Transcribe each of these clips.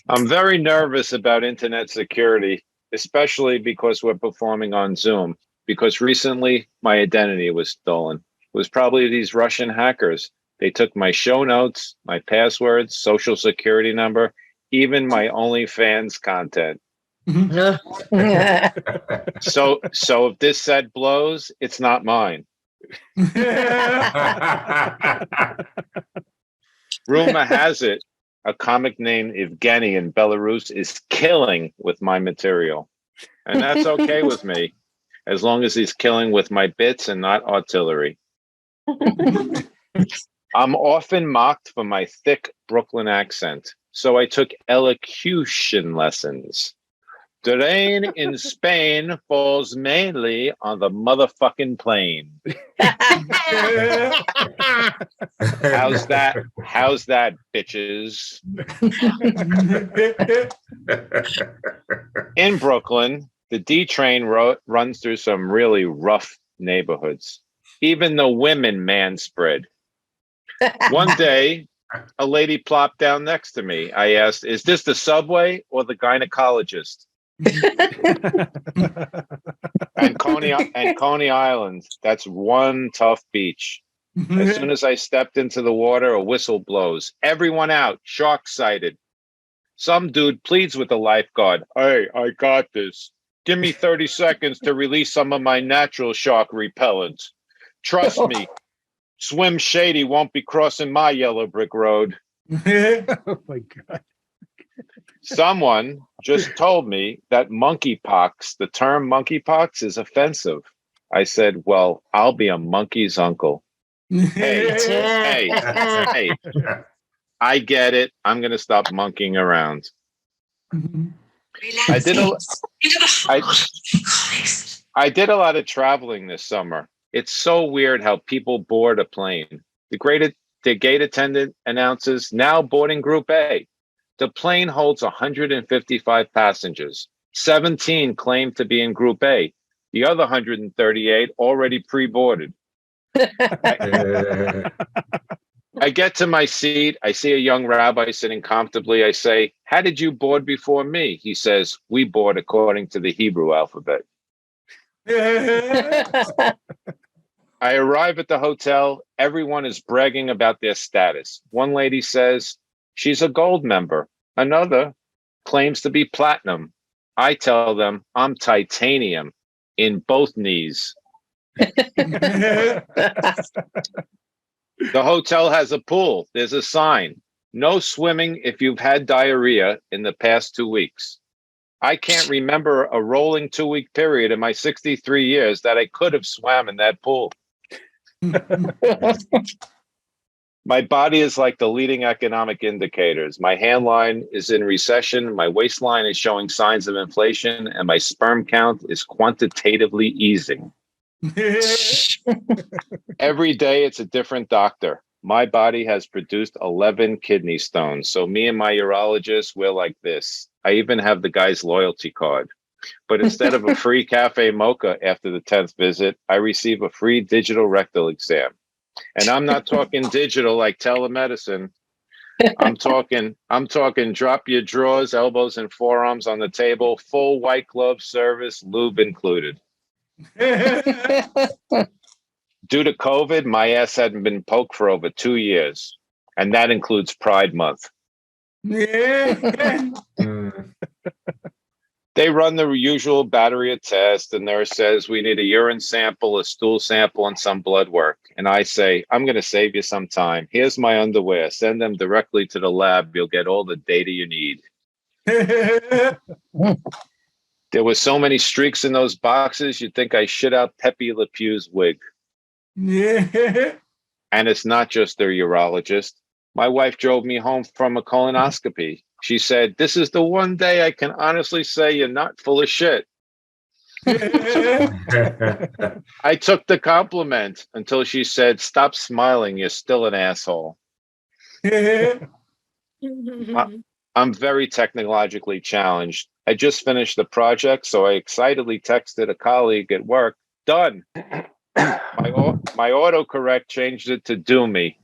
I'm very nervous about internet security, especially because we're performing on Zoom. Because recently my identity was stolen. It was probably these Russian hackers. They took my show notes, my passwords, social security number, even my OnlyFans content. So if this set blows, it's not mine. Rumor has it, a comic named Evgeny in Belarus is killing with my material. And that's okay with me, as long as he's killing with my bits and not artillery. I'm often mocked for my thick Brooklyn accent, so I took elocution lessons. The rain in Spain falls mainly on the motherfucking plain. How's that, bitches? In Brooklyn, the D train runs through some really rough neighborhoods. Even the women manspread. One day, a lady plopped down next to me. I asked, "Is this the subway or the gynecologist?" and Coney Island, that's one tough beach. As soon as I stepped into the water, a whistle blows. Everyone out, shark sighted. Some dude pleads with the lifeguard. "Hey, I got this. Give me 30 seconds to release some of my natural shark repellent. Trust me, Swim Shady won't be crossing my yellow brick road." Oh my God. Someone just told me that monkeypox, the term monkeypox, is offensive. I said, "Well, I'll be a monkey's uncle." Hey, I get it. I'm going to stop monkeying around. I did a lot of traveling this summer. It's so weird how people board a plane. The gate attendant announces, "Now boarding Group A." The plane holds 155 passengers. 17 claim to be in Group A. The other 138 already pre-boarded. I get to my seat. I see a young rabbi sitting comfortably. I say, "How did you board before me?" He says, "We board according to the Hebrew alphabet." I arrive at the hotel. Everyone is bragging about their status. One lady says she's a gold member. Another claims to be platinum. I tell them I'm titanium in both knees. The hotel has a pool. There's a sign. "No swimming if you've had diarrhea in the past 2 weeks." I can't remember a rolling 2-week period in my 63 years that I could have swam in that pool. My body is like the leading economic indicators. My handline is in recession, my waistline is showing signs of inflation, and my sperm count is quantitatively easing. Every day it's a different doctor. My body has produced 11 kidney stones. So me and my urologist, we're like this. I even have the guy's loyalty card. But instead of a free cafe mocha after the 10th visit, I receive a free digital rectal exam. And I'm not talking digital like telemedicine. I'm talking drop your drawers, elbows and forearms on the table, full white glove service, lube included. Due to COVID, my ass hadn't been poked for over 2 years. And that includes Pride Month. They run the usual battery of tests. The nurse says we need a urine sample, a stool sample, and some blood work. And I say, "I'm going to save you some time. Here's my underwear. Send them directly to the lab. You'll get all the data you need." There were so many streaks in those boxes, you'd think I shit out Pepe Le Pew's wig. And it's not just their urologist. My wife drove me home from a colonoscopy. She said, "This is the one day I can honestly say you're not full of shit." I took the compliment until she said, "Stop smiling. You're still an asshole." I'm very technologically challenged. I just finished the project, so I excitedly texted a colleague at work, "Done." My autocorrect changed it to "do me."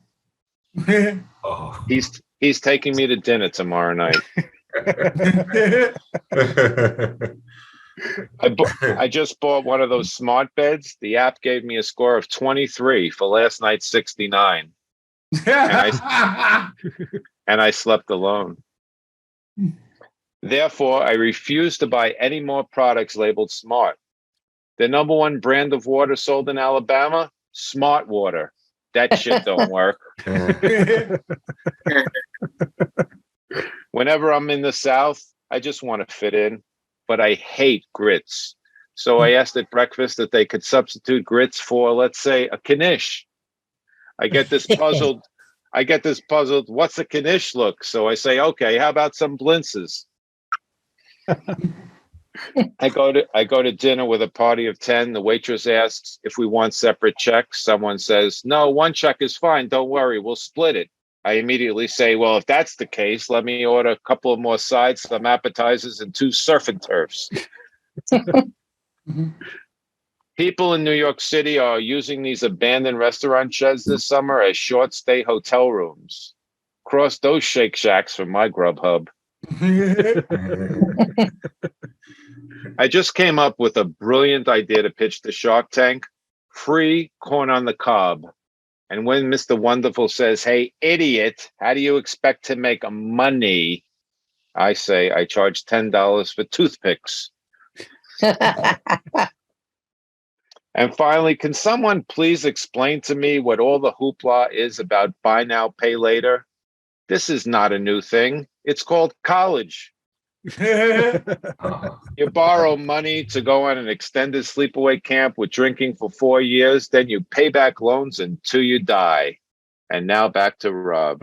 He's taking me to dinner tomorrow night. I just bought one of those smart beds. The app gave me a score of 23 for last night's 69. And I slept alone. Therefore, I refuse to buy any more products labeled smart. The number one brand of water sold in Alabama, Smart Water. That shit don't work. Whenever I'm in the South, I just want to fit in, but I hate grits. So I asked at breakfast that they could substitute grits for, let's say, a knish. I get this puzzled. What's a knish look? So I say, okay, how about some blintzes? I go to dinner with a party of 10. The waitress asks if we want separate checks. Someone says, no, one check is fine. Don't worry, we'll split it. I immediately say, well, if that's the case, let me order a couple of more sides, some appetizers, and 2 surf and turfs. People in New York City are using these abandoned restaurant sheds this summer as short stay hotel rooms. Cross those Shake Shacks from my Grubhub. I just came up with a brilliant idea to pitch to Shark Tank. Free corn on the cob. And when Mr. Wonderful says, hey, idiot, how do you expect to make money? I say, I charge $10 for toothpicks. And finally, can someone please explain to me what all the hoopla is about buy now, pay later? This is not a new thing. It's called college. You borrow money to go on an extended sleepaway camp with drinking for 4 years, then you pay back loans until you die. And now back to Rob.